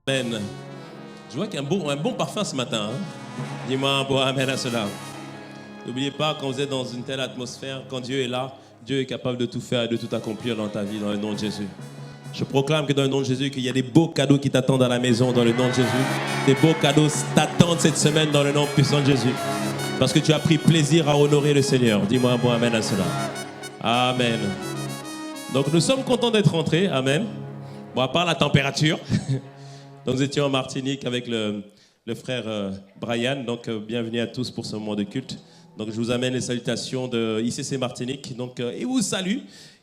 Amen. Je vois qu'il y a un bon parfum ce matin. Dis-moi un bon amen à cela. N'oubliez pas, quand vous êtes dans une telle atmosphère, quand Dieu est là, Dieu est capable de tout faire et de tout accomplir dans ta vie, dans le nom de Jésus. Je proclame que dans le nom de Jésus, qu'il y a des beaux cadeaux qui t'attendent à la maison, dans le nom de Jésus. Des beaux cadeaux t'attendent cette semaine dans le nom puissant de Jésus. Parce que tu as pris plaisir à honorer le Seigneur. Dis-moi un bon amen à cela. Amen. Donc nous sommes contents d'être rentrés. Amen. Bon, à part la température. Donc nous étions en Martinique avec le frère Brian. Donc bienvenue à tous pour ce moment de culte. Donc je vous amène les salutations de ICC Martinique. Donc il vous salue.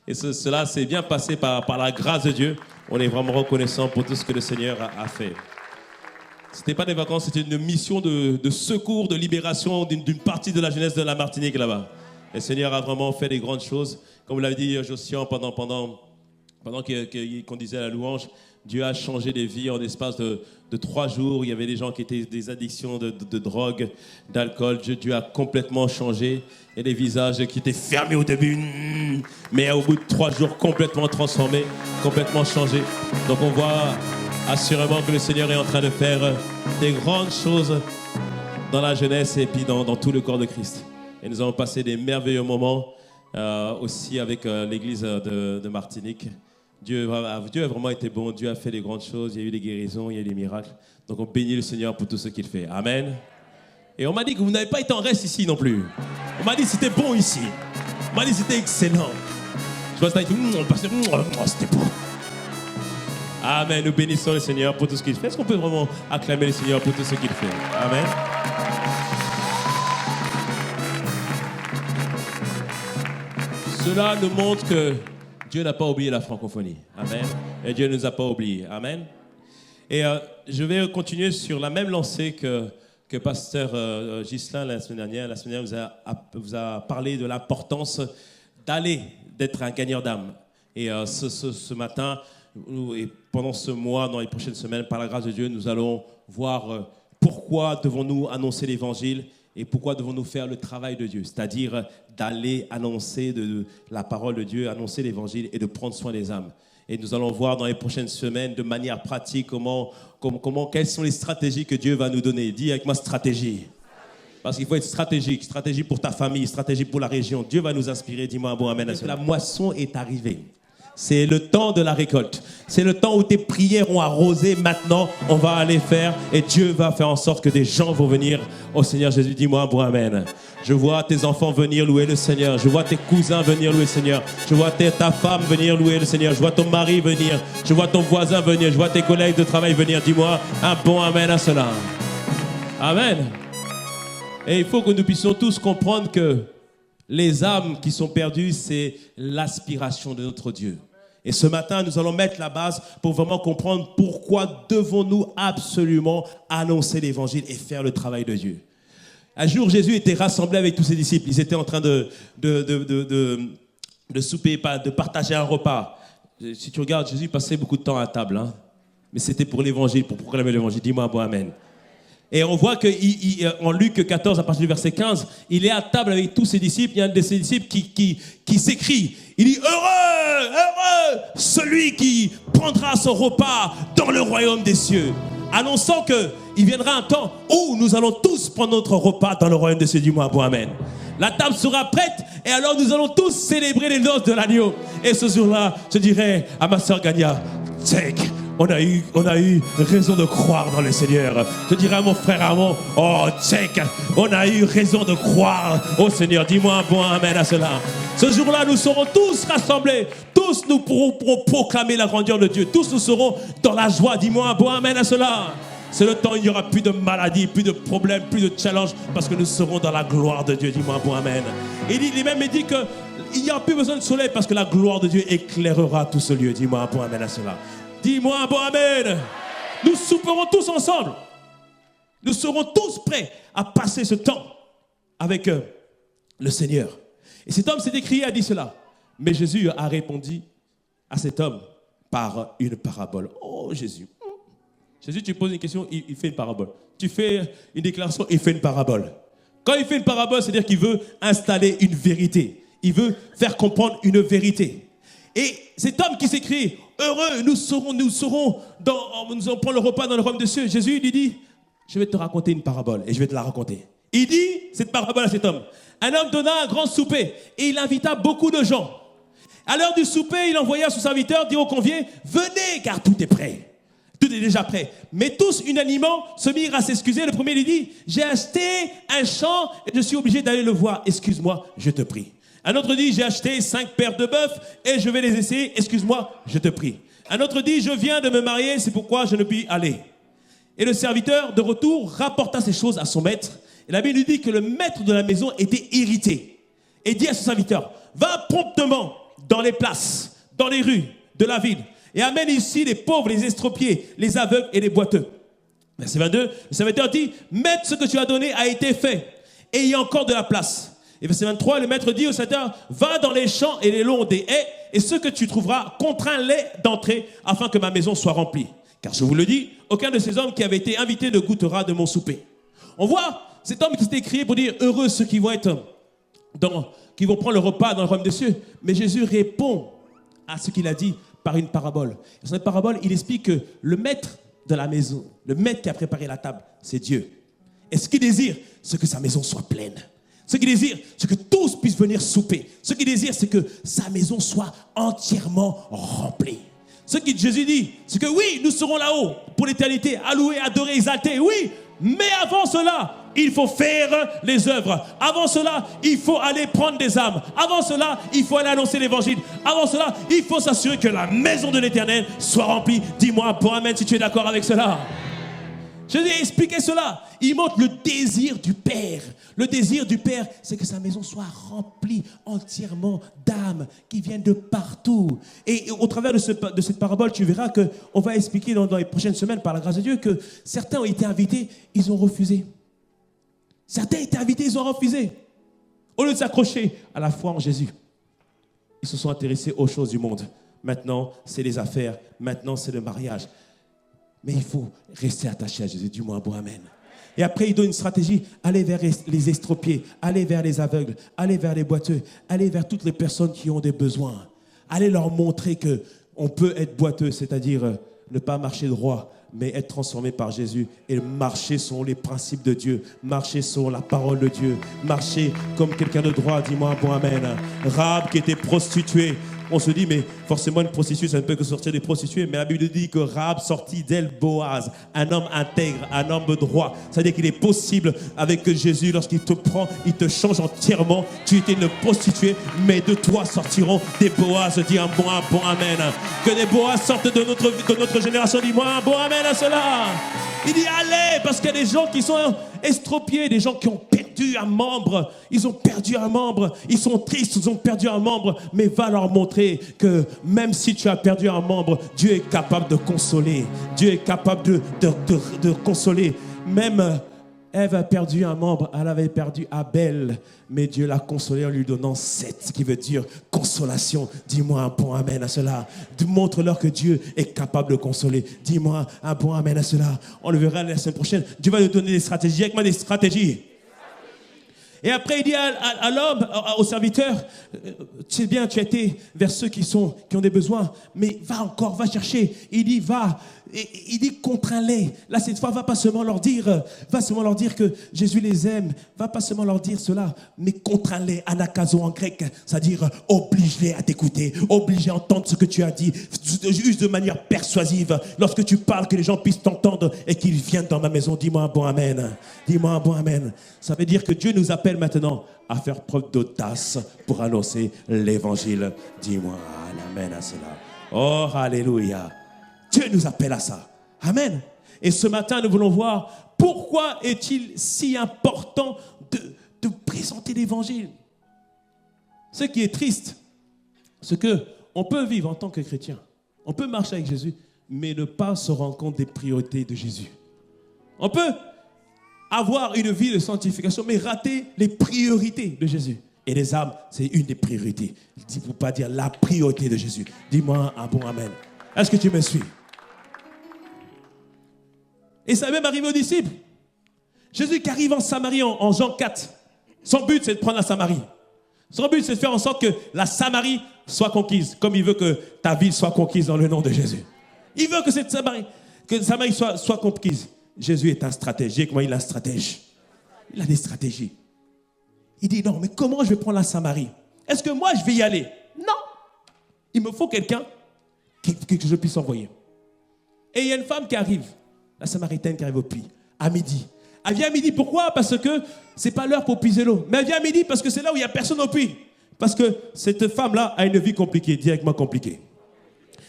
Et cela s'est bien passé par la grâce de Dieu. On est vraiment reconnaissant pour tout ce que le Seigneur a fait. Ce n'était pas des vacances, c'était une mission de secours, de libération d'une partie de la jeunesse de la Martinique là-bas. Le Seigneur a vraiment fait des grandes choses. Comme vous l'avez dit Josian pendant qu'on disait la louange, Dieu a changé des vies en l'espace de 3 jours. Il y avait des gens qui étaient des addictions de drogue, d'alcool. Dieu a complètement changé. Et des visages qui étaient fermés au début, mais au bout de 3 jours, complètement transformés, complètement changés. Donc on voit assurément que le Seigneur est en train de faire des grandes choses dans la jeunesse et puis dans tout le corps de Christ. Et nous avons passé des merveilleux moments aussi avec l'église de Martinique. Dieu a vraiment été bon, Dieu a fait des grandes choses, il y a eu des guérisons, il y a eu des miracles. Donc on bénit le Seigneur pour tout ce qu'il fait. Amen. Et on m'a dit que vous n'avez pas été en reste ici non plus. On m'a dit que c'était bon ici. On m'a dit que c'était excellent. Je pense que c'était bon. Amen. Nous bénissons le Seigneur pour tout ce qu'il fait. Est-ce qu'on peut vraiment acclamer le Seigneur pour tout ce qu'il fait? Amen. Cela nous montre que Dieu n'a pas oublié la francophonie. Amen. Et Dieu ne nous a pas oubliés. Amen. Et je vais continuer sur la même lancée que pasteur Ghislain la semaine dernière vous a parlé de l'importance d'être un gagneur d'âme. Et ce matin, et pendant ce mois, dans les prochaines semaines, par la grâce de Dieu, nous allons voir pourquoi devons-nous annoncer l'évangile et pourquoi devons-nous faire le travail de Dieu, c'est-à-dire d'aller annoncer la parole de Dieu, annoncer l'évangile et de prendre soin des âmes. Et nous allons voir dans les prochaines semaines de manière pratique quelles sont les stratégies que Dieu va nous donner. Dis avec moi stratégie. Parce qu'il faut être stratégique. Stratégie pour ta famille, stratégie pour la région. Dieu va nous inspirer. Dis-moi un bon amen. La moisson est arrivée. C'est le temps de la récolte. C'est le temps où tes prières ont arrosé. Maintenant, on va aller faire et Dieu va faire en sorte que des gens vont venir au Seigneur Jésus. Dis-moi un bon amen. Je vois tes enfants venir louer le Seigneur. Je vois tes cousins venir louer le Seigneur. Je vois ta femme venir louer le Seigneur. Je vois ton mari venir. Je vois ton voisin venir. Je vois tes collègues de travail venir. Dis-moi un bon amen à cela. Amen. Et il faut que nous puissions tous comprendre que les âmes qui sont perdues, c'est l'aspiration de notre Dieu. Et ce matin, nous allons mettre la base pour vraiment comprendre pourquoi devons-nous absolument annoncer l'évangile et faire le travail de Dieu. Un jour, Jésus était rassemblé avec tous ses disciples. Ils étaient en train de souper, de partager un repas. Si tu regardes, Jésus passait beaucoup de temps à table. Hein. Mais c'était pour l'évangile, pour proclamer l'évangile. Dis-moi un bon amen. Et on voit qu'en Luc 14, à partir du verset 15, il est à table avec tous ses disciples. Il y a un de ses disciples qui s'écrie. Il dit « Heureux celui qui prendra son repas dans le royaume des cieux. » Annonçant qu'il viendra un temps où nous allons tous prendre notre repas dans le royaume des cieux. Dis-moi un bon amen. La table sera prête et alors nous allons tous célébrer les noces de l'agneau. Et ce jour-là, je dirais à ma sœur Gania, on a eu raison de croire dans le Seigneur. Je dirais à mon frère Armand, on a eu raison de croire au Seigneur. Dis-moi un bon amen à cela. Ce jour-là, nous serons tous rassemblés. Tous nous pourrons proclamer la grandeur de Dieu. Tous nous serons dans la joie. Dis-moi un bon amen à cela. C'est le temps où il n'y aura plus de maladies, plus de problèmes, plus de challenges, parce que nous serons dans la gloire de Dieu. Dis-moi un bon amen. Il dit qu'il n'y a plus besoin de soleil parce que la gloire de Dieu éclairera tout ce lieu. Dis-moi un bon amen à cela. Dis-moi un bon amen. Nous souperons tous ensemble. Nous serons tous prêts à passer ce temps avec le Seigneur. Et cet homme s'est écrié et a dit cela. Mais Jésus a répondu à cet homme par une parabole. Oh Jésus. Jésus, tu poses une question, il fait une parabole. Tu fais une déclaration, il fait une parabole. Quand il fait une parabole, c'est-à-dire qu'il veut installer une vérité. Il veut faire comprendre une vérité. Et cet homme qui s'écrit, heureux, nous allons prendre le repas dans le royaume de cieux. Jésus lui dit, je vais te raconter une parabole et je vais te la raconter. Il dit cette parabole à cet homme. Un homme donna un grand souper et il invita beaucoup de gens. À l'heure du souper, il envoya son serviteur dire aux conviés, venez car tout est prêt. Tout est déjà prêt. Mais tous, unanimement, se mirent à s'excuser. Le premier lui dit, j'ai acheté un champ et je suis obligé d'aller le voir. Excuse-moi, je te prie. Un autre dit, j'ai acheté 5 paires de bœufs et je vais les essayer. Excuse-moi, je te prie. Un autre dit, je viens de me marier, c'est pourquoi je ne puis aller. Et le serviteur, de retour, rapporta ces choses à son maître. Et la Bible lui dit que le maître de la maison était irrité. Et dit à son serviteur, va promptement dans les places, dans les rues de la ville, et amène ici les pauvres, les estropiés, les aveugles et les boiteux. Verset 22, le serviteur dit, maître, ce que tu as donné a été fait, et il y a encore de la place. Et verset 23, le maître dit au serviteur, va dans les champs et les longs des haies, et ce que tu trouveras, contrains-les d'entrer, afin que ma maison soit remplie. Car je vous le dis, aucun de ces hommes qui avaient été invités ne goûtera de mon souper. On voit cet homme qui s'était crié pour dire, heureux ceux qui vont être qui vont prendre le repas dans le royaume des cieux. Mais Jésus répond à ce qu'il a dit par une parabole. Dans cette parabole, il explique que le maître de la maison, le maître qui a préparé la table, c'est Dieu. Et ce qu'il désire, c'est que sa maison soit pleine. Ce qu'il désire, c'est que tous puissent venir souper. Ce qu'il désire, c'est que sa maison soit entièrement remplie. Ce que Jésus dit, c'est que oui, nous serons là-haut pour l'éternité, à louer, adorer, exalter, oui. Mais avant cela, il faut faire les œuvres. Avant cela, il faut aller prendre des âmes. Avant cela, il faut aller annoncer l'évangile. Avant cela, il faut s'assurer que la maison de l'Éternel soit remplie. Dis-moi pour amen si tu es d'accord avec cela. Je vais expliquer cela. Il montre le désir du Père. Le désir du Père, c'est que sa maison soit remplie entièrement d'âmes qui viennent de partout. Et au travers de cette parabole, tu verras qu'on va expliquer dans les prochaines semaines, par la grâce de Dieu, que certains ont été invités, ils ont refusé. Certains étaient invités, ils ont refusé. Au lieu de s'accrocher à la foi en Jésus, ils se sont intéressés aux choses du monde. Maintenant, c'est les affaires. Maintenant, c'est le mariage. Mais il faut rester attaché à Jésus. Dis-moi un bon amen. Et après, il donne une stratégie. Allez vers les estropiés, allez vers les aveugles, allez vers les boiteux, allez vers toutes les personnes qui ont des besoins. Allez leur montrer qu'on peut être boiteux, c'est-à-dire ne pas marcher droit, mais être transformé par Jésus et marcher selon les principes de Dieu, marcher selon la parole de Dieu, marcher comme quelqu'un de droit. Dis-moi un bon amen. Rahab qui était prostituée. On se dit, mais forcément, une prostituée, ça ne peut que sortir des prostituées. Mais la Bible dit que Rahab sortit d'elle Boaz, un homme intègre, un homme droit. C'est-à-dire qu'il est possible avec Jésus, lorsqu'il te prend, il te change entièrement. Tu étais une prostituée, mais de toi sortiront des Boaz. Dis un bon amen. Que des Boaz sortent de notre génération. Dis-moi un bon amen à cela. Il dit, allez, parce qu'il y a des gens qui sont estropiés, des gens qui ont perdu un membre. Ils ont perdu un membre. Ils sont tristes, ils ont perdu un membre. Mais va leur montrer que même si tu as perdu un membre, Dieu est capable de consoler. Dieu est capable de consoler. Même Ève a perdu un membre. Elle avait perdu Abel. Mais Dieu l'a consolé en lui donnant 7, ce qui veut dire consolation. Dis-moi un bon amen à cela. Montre-leur que Dieu est capable de consoler. Dis-moi un bon amen à cela. On le verra la semaine prochaine. Dieu va nous donner des stratégies. Avec moi, des stratégies. Et après, il dit à l'homme, au serviteur, tu sais bien, tu as été vers ceux qui ont des besoins, mais va chercher. Il dit, va. Et il dit, contrains-les. Là, cette fois, va pas seulement leur dire que Jésus les aime. Va pas seulement leur dire cela, mais contrains-les, anakazo en grec, c'est-à-dire oblige-les à t'écouter, oblige-les à entendre ce que tu as dit, juste de manière persuasive. Lorsque tu parles, que les gens puissent t'entendre et qu'ils viennent dans ma maison. Dis-moi un bon amen. Dis-moi un bon amen. Ça veut dire que Dieu nous appelle maintenant à faire preuve d'audace pour annoncer l'évangile. Dis-moi un amen à cela. Oh, alléluia. Dieu nous appelle à ça. Amen. Et ce matin, nous voulons voir pourquoi est-il si important de présenter l'évangile. Ce qui est triste, c'est qu'on peut vivre en tant que chrétien. On peut marcher avec Jésus, mais ne pas se rendre compte des priorités de Jésus. On peut avoir une vie de sanctification, mais rater les priorités de Jésus. Et les âmes, c'est une des priorités. Il ne faut pas dire la priorité de Jésus. Dis-moi un bon amen. Est-ce que tu me suis? Et ça même arrivé aux disciples. Jésus qui arrive en Samarie en Jean 4. Son but, c'est de prendre la Samarie. Son but, c'est de faire en sorte que la Samarie soit conquise, comme il veut que ta ville soit conquise dans le nom de Jésus. Il veut que cette Samarie soit conquise. Jésus est un stratège. Dis comment il est un stratège. Il a des stratégies. Il dit non, mais comment je vais prendre la Samarie? Est-ce que moi je vais y aller? Non. Il me faut quelqu'un que je puisse envoyer. Et il y a une femme qui arrive, la Samaritaine qui arrive au puits, à midi. Elle vient à midi, pourquoi? Parce que ce n'est pas l'heure pour puiser l'eau. Mais elle vient à midi parce que c'est là où il n'y a personne au puits. Parce que cette femme-là a une vie compliquée, directement compliquée.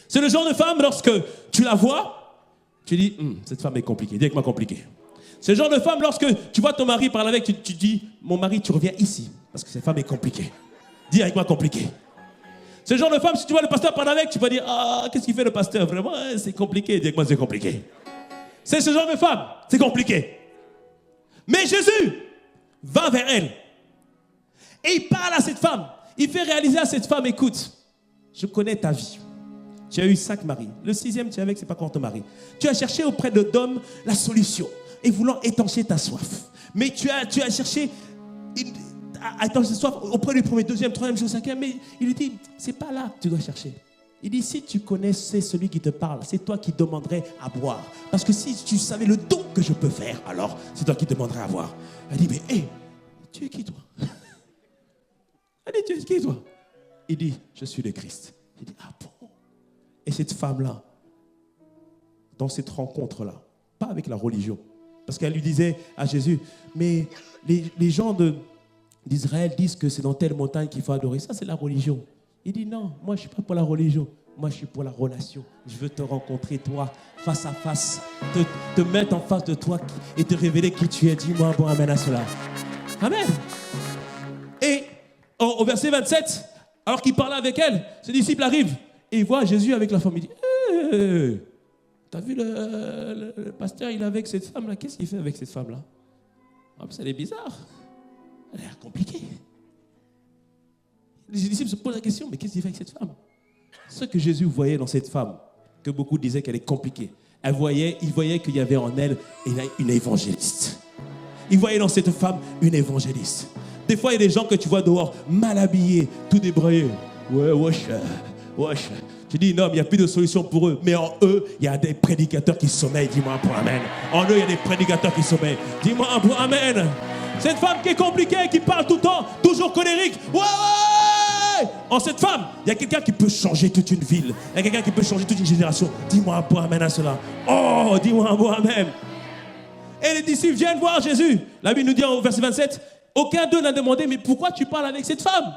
C'est le genre de femme, lorsque tu la vois, tu dis, cette femme est compliquée, directement compliquée. C'est le genre de femme, lorsque tu vois ton mari parler avec, tu dis, mon mari, tu reviens ici, parce que cette femme est compliquée. Directement compliquée. C'est le genre de femme, si tu vois le pasteur parler avec, tu vas dire, qu'est-ce qu'il fait le pasteur? Vraiment, c'est compliqué, directement c'est compliqué. C'est ce genre de femme, c'est compliqué. Mais Jésus va vers elle. Et il parle à cette femme. Il fait réaliser à cette femme, écoute, je connais ta vie. Tu as eu 5 maris. Le 6e, tu es avec, c'est pas quand ton mari. Tu as cherché auprès d'hommes la solution et voulant étancher ta soif. Mais tu as cherché à étancher ta soif auprès du 1er, 2e, 3e, 5e. Mais il lui dit, c'est pas là que tu dois chercher. Il dit, si tu connaissais celui qui te parle, c'est toi qui demanderais à boire. Parce que si tu savais le don que je peux faire, alors c'est toi qui demanderais à boire. Elle dit, mais tu es qui toi? Elle dit, tu es qui toi? Il dit, je suis le Christ. Il dit, ah bon? Et cette femme-là, dans cette rencontre-là, pas avec la religion, parce qu'elle lui disait à Jésus, mais les gens d'Israël disent que c'est dans telle montagne qu'il faut adorer. Ça, c'est la religion. Il dit, non, moi, je ne suis pas pour la religion. Moi, je suis pour la relation. Je veux te rencontrer, toi, face à face, te mettre en face de toi et te révéler qui tu es. Dis-moi un bon amen à cela. Amen. Et au verset 27, alors qu'il parlait avec elle, ses disciples arrivent et ils voient Jésus avec la femme. Il dit, t'as vu le pasteur, il est avec cette femme-là. Qu'est-ce qu'il fait avec cette femme-là? Elle est bizarre. Elle a l'air compliquée. Les disciples se posent la question, mais qu'est-ce qu'il fait avec cette femme? Ce que Jésus voyait dans cette femme, que beaucoup disaient qu'elle est compliquée, il voyait qu'il y avait en elle une évangéliste. Il voyait dans cette femme une évangéliste. Des fois, il y a des gens que tu vois dehors, mal habillés, tout débrouillés. Ouais, wesh. Tu dis, non, mais il n'y a plus de solution pour eux. Mais en eux, il y a des prédicateurs qui sommeillent. Dis-moi un bon amen. En eux, il y a des prédicateurs qui sommeillent. Dis-moi un bon amen. Cette femme qui est compliquée, qui parle tout le temps, toujours colérique. Ouais. En cette femme, il y a quelqu'un qui peut changer toute une ville. Il y a quelqu'un qui peut changer toute une génération. Dis-moi un bon amen à cela. Oh, dis-moi un bon amen. Et les disciples viennent voir Jésus. La Bible nous dit au verset 27, aucun d'eux n'a demandé, mais pourquoi tu parles avec cette femme?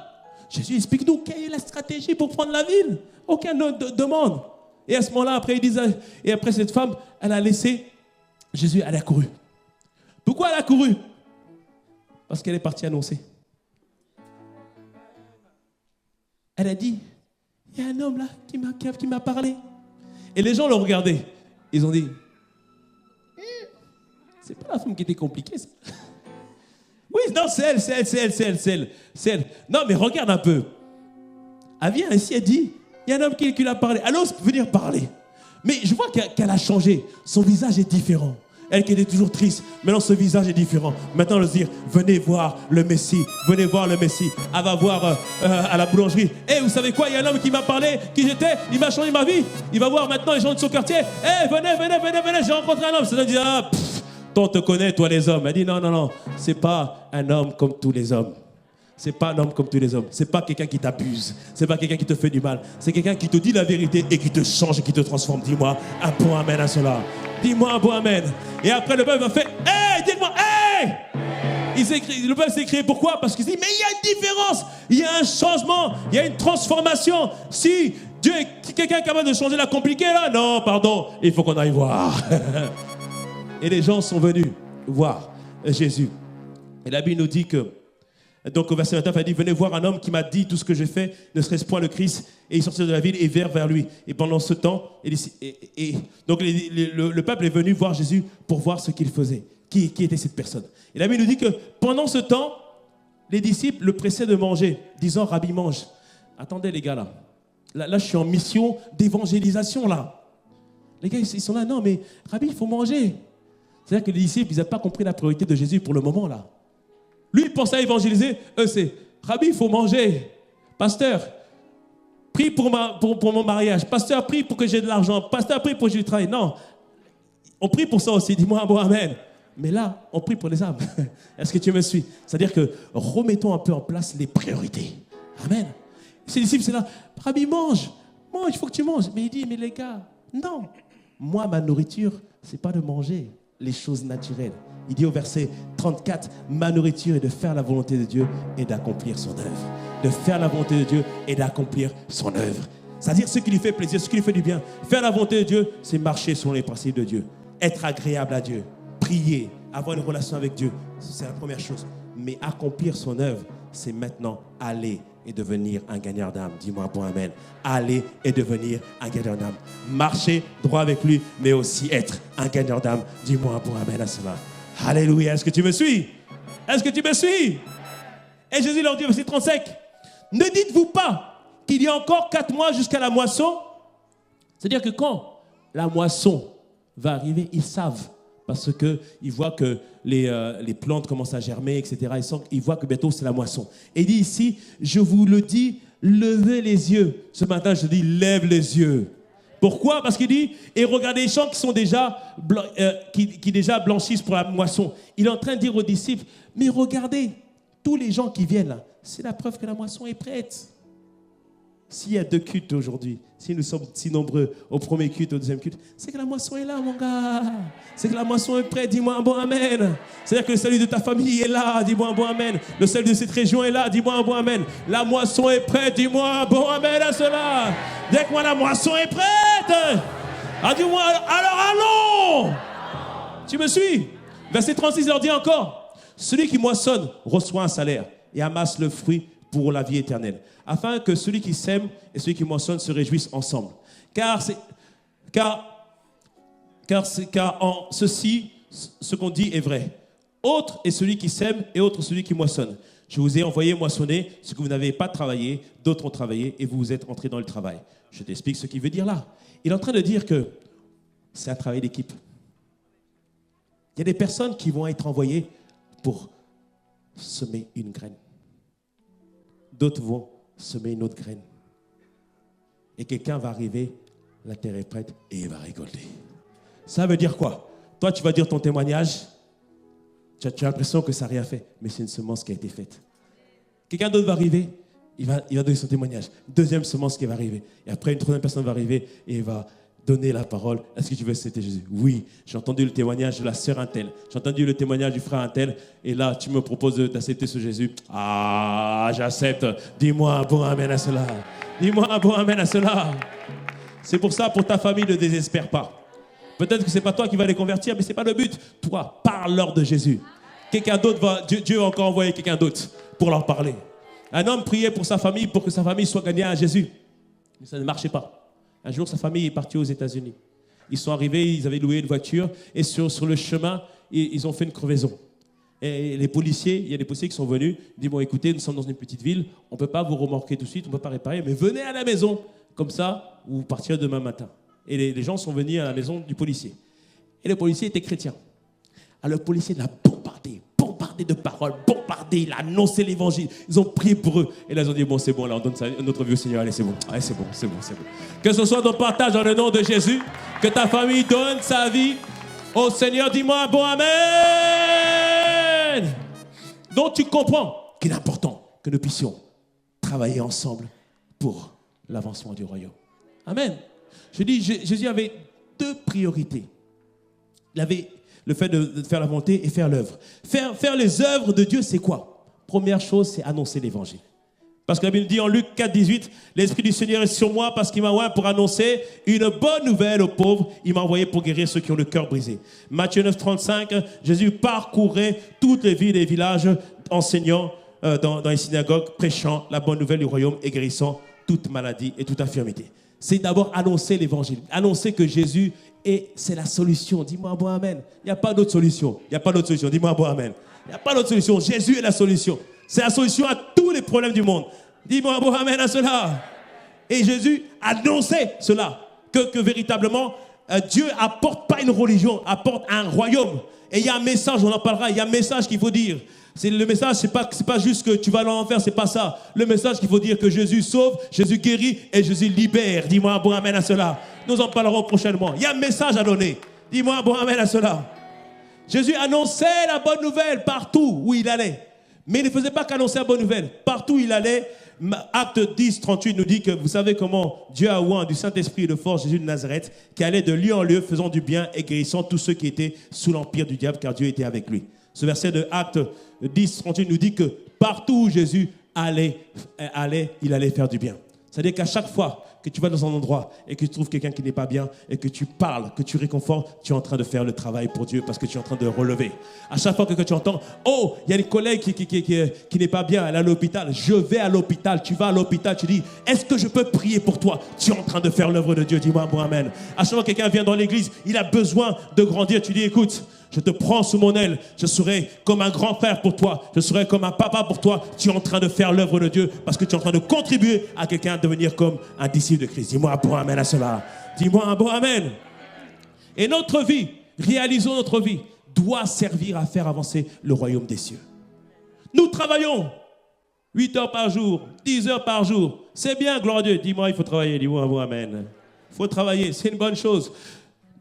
Jésus, explique-nous quelle est la stratégie pour prendre la ville. Aucun ne demande. Et à ce moment-là, après, ils disent, et après cette femme, elle a laissé Jésus, elle a couru. Pourquoi elle a couru? Parce qu'elle est partie annoncer. Elle a dit, il y a un homme là qui m'a parlé. Et les gens l'ont regardé. Ils ont dit, c'est pas la femme qui était compliquée, ça. Oui, non, c'est elle. Non, mais regarde un peu. Elle vient ici, elle dit, il y a un homme qui lui a parlé. Elle ose venir parler. Mais je vois qu'elle a changé. Son visage est différent. Elle qui était toujours triste, maintenant ce visage est différent. Maintenant, elle va se dire, venez voir le Messie. Venez voir le Messie. Elle va voir à la boulangerie. Vous savez quoi, il y a un homme qui m'a parlé, qui j'étais, il m'a changé ma vie. Il va voir maintenant les gens de son quartier. Venez, j'ai rencontré un homme. Ça dit, toi, on te connaît, toi les hommes. Elle dit, non, c'est pas un homme comme tous les hommes. C'est pas un homme comme tous les hommes. C'est pas quelqu'un qui t'abuse. C'est pas quelqu'un qui te fait du mal. C'est quelqu'un qui te dit la vérité et qui te change et qui te transforme. Dis-moi un bon amen à cela. Dis-moi un bon amen. Et après, le peuple va faire, dites-moi, Le peuple s'est crié. Pourquoi? Parce qu'il dit, mais il y a une différence. Il y a un changement. Il y a une transformation. Si Dieu est quelqu'un capable de changer la compliquée, là, non, pardon, il faut qu'on aille voir. Et les gens sont venus voir Jésus. Et la Bible nous dit que, donc au verset 29, elle dit, venez voir un homme qui m'a dit tout ce que j'ai fait, ne serait-ce point le Christ? Et il sortit de la ville et vers lui. Et pendant ce temps, donc le peuple est venu voir Jésus pour voir ce qu'il faisait. Qui était cette personne? Et la Bible nous dit que pendant ce temps, les disciples le pressaient de manger, disant, Rabbi, mange. Attendez les gars là, je suis en mission d'évangélisation là. Les gars, ils sont là, non mais Rabbi, il faut manger. C'est-à-dire que les disciples, ils n'ont pas compris la priorité de Jésus pour le moment là. Lui, il pensait à évangéliser. Eux, c'est Rabbi, il faut manger. Pasteur, prie pour mon mariage. Pasteur, prie pour que j'ai de l'argent. Pasteur, prie pour que j'ai du travail. Non, on prie pour ça aussi. Dis-moi bon amen. Mais là, on prie pour les âmes. Est-ce que tu me suis? C'est-à-dire que remettons un peu en place les priorités. Amen. Ses disciples, c'est là. Rabbi, mange, il faut que tu manges. Mais il dit, mais les gars, non. Moi, ma nourriture, c'est pas de manger les choses naturelles. Il dit au verset 34, ma nourriture est de faire la volonté de Dieu et d'accomplir son œuvre. De faire la volonté de Dieu et d'accomplir son œuvre. C'est-à-dire ce qui lui fait plaisir, ce qui lui fait du bien. Faire la volonté de Dieu, c'est marcher selon les principes de Dieu. Être agréable à Dieu. Prier, avoir une relation avec Dieu. C'est la première chose. Mais accomplir son œuvre, c'est maintenant aller et devenir un gagnant d'âme. Dis-moi bon amen. Aller et devenir un gagnant d'âme. Marcher droit avec lui, mais aussi être un gagnant d'âme. Dis-moi bon amen à cela. Alléluia. Est-ce que tu me suis? Est-ce que tu me suis? Et Jésus leur dit, verset 35, ne dites-vous pas qu'il y a encore 4 mois jusqu'à la moisson? C'est-à-dire que quand la moisson va arriver, ils savent. Parce qu'ils voient que les plantes commencent à germer, etc. Ils voient que bientôt c'est la moisson. Et il dit ici, je vous le dis, levez les yeux. Ce matin, je dis, lève les yeux. Pourquoi? Parce qu'il dit, et regardez les champs qui sont déjà, qui déjà blanchissent pour la moisson. Il est en train de dire aux disciples, mais regardez, tous les gens qui viennent là, c'est la preuve que la moisson est prête. S'il y a 2 cultes aujourd'hui, si nous sommes si nombreux au premier culte, au deuxième culte, c'est que la moisson est là, mon gars. C'est que la moisson est prête, dis-moi un bon amen. C'est-à-dire que le salut de ta famille est là, dis-moi un bon amen. Le salut de cette région est là, dis-moi un bon amen. La moisson est prête, dis-moi un bon amen à cela. Dès que moi la moisson est prête, dis-moi, alors allons. Tu me suis? Verset 36 leur dit encore, celui qui moissonne reçoit un salaire et amasse le fruit pour la vie éternelle, afin que celui qui sème et celui qui moissonne se réjouissent ensemble. Car en ceci, ce qu'on dit est vrai. Autre est celui qui sème et autre celui qui moissonne. Je vous ai envoyé moissonner ce que vous n'avez pas travaillé, d'autres ont travaillé et vous vous êtes entrés dans le travail. Je t'explique ce qu'il veut dire là. Il est en train de dire que c'est un travail d'équipe. Il y a des personnes qui vont être envoyées pour semer une graine. D'autres vont semer une autre graine. Et quelqu'un va arriver, la terre est prête et il va récolter. Ça veut dire quoi? Toi, tu vas dire ton témoignage, tu as l'impression que ça n'a rien fait, mais c'est une semence qui a été faite. Quelqu'un d'autre va arriver, il va donner son témoignage. Deuxième semence qui va arriver. Et après, une troisième personne va arriver et il va donner la parole. Est-ce que tu veux accepter Jésus? Oui, j'ai entendu le témoignage de la sœur Intel. J'ai entendu le témoignage du frère Intel. Et là, tu me proposes d'accepter ce Jésus. Ah, j'accepte. Dis-moi un bon amen à cela. Dis-moi un bon amen à cela. C'est pour ça, pour ta famille, ne désespère pas. Peut-être que ce n'est pas toi qui vas les convertir, mais ce n'est pas le but. Toi, parle-leur de Jésus. Quelqu'un d'autre va, Dieu va encore envoyer quelqu'un d'autre pour leur parler. Un homme priait pour sa famille, pour que sa famille soit gagnée à Jésus. Mais ça ne marchait pas. Un jour, sa famille est partie aux États-Unis. Ils sont arrivés, ils avaient loué une voiture et sur le chemin, ils ont fait une crevaison. Et les policiers, il y a des policiers qui sont venus, ils disent, bon écoutez, nous sommes dans une petite ville, on ne peut pas vous remorquer tout de suite, on ne peut pas réparer, mais venez à la maison, comme ça, vous partirez demain matin. Et les gens sont venus à la maison du policier. Et le policier était chrétien. Alors le policier l'a bombardé de paroles, il a annoncé l'évangile. Ils ont prié pour eux. Et là, ils ont dit, bon, c'est bon, là, on donne notre vie au Seigneur. Allez, c'est bon. Allez, c'est bon. Que ce soit ton partage dans le nom de Jésus. Que ta famille donne sa vie au Seigneur. Dis-moi un bon amen. Donc, tu comprends qu'il est important que nous puissions travailler ensemble pour l'avancement du royaume. Amen. Je dis, Jésus avait 2 priorités. Il avait le fait de faire la volonté et faire l'œuvre. Faire les œuvres de Dieu, c'est quoi? Première chose, c'est annoncer l'évangile. Parce que la Bible dit en Luc 4, 18, l'Esprit du Seigneur est sur moi parce qu'il m'a envoyé pour annoncer une bonne nouvelle aux pauvres. Il m'a envoyé pour guérir ceux qui ont le cœur brisé. Matthieu 9, 35, Jésus parcourait toutes les villes et villages, enseignant dans les synagogues, prêchant la bonne nouvelle du royaume et guérissant toute maladie et toute infirmité. C'est d'abord annoncer l'évangile, annoncer que Jésus c'est la solution. Dis-moi un bon amen. Il n'y a pas d'autre solution. Dis-moi un bon amen. Il n'y a pas d'autre solution. Jésus est la solution. C'est la solution à tous les problèmes du monde. Dis-moi un bon amen à cela. Et Jésus annonçait cela. Que véritablement, Dieu apporte pas une religion, apporte un royaume. Et il y a un message, on en parlera, il y a un message qu'il faut dire. Le message, c'est pas juste que tu vas à l'enfer, c'est pas ça. Le message qu'il faut dire que Jésus sauve, Jésus guérit et Jésus libère. Dis-moi un bon amen à cela. Nous en parlerons prochainement. Il y a un message à donner. Dis-moi un bon amen à cela. Jésus annonçait la bonne nouvelle partout où il allait. Mais il ne faisait pas qu'annoncer la bonne nouvelle. Partout où il allait, Acte 10, 38 nous dit que vous savez comment Dieu a oint du Saint-Esprit et de force Jésus de Nazareth, qui allait de lieu en lieu faisant du bien et guérissant tous ceux qui étaient sous l'empire du diable, car Dieu était avec lui. Ce verset de Acte 10, 38 nous dit que partout où Jésus allait, il allait faire du bien. C'est-à-dire qu'à chaque fois que tu vas dans un endroit et que tu trouves quelqu'un qui n'est pas bien et que tu parles, que tu réconfortes, tu es en train de faire le travail pour Dieu parce que tu es en train de relever. À chaque fois que tu entends, oh, il y a une collègue qui n'est pas bien, elle est à l'hôpital, je vais à l'hôpital, tu vas à l'hôpital, tu dis, est-ce que je peux prier pour toi? Tu es en train de faire l'œuvre de Dieu, dis-moi bon amen. À chaque fois que quelqu'un vient dans l'église, il a besoin de grandir, tu dis, écoute, je te prends sous mon aile, je serai comme un grand frère pour toi, je serai comme un papa pour toi. Tu es en train de faire l'œuvre de Dieu parce que tu es en train de contribuer à quelqu'un à devenir comme un disciple de Christ. Dis-moi un bon amen à cela. Dis-moi un bon amen. Et notre vie, réalisons notre vie, doit servir à faire avancer le royaume des cieux. Nous travaillons 8 heures par jour, 10 heures par jour. C'est bien, gloire à Dieu. Dis-moi, il faut travailler. Dis-moi un bon amen. Il faut travailler, c'est une bonne chose.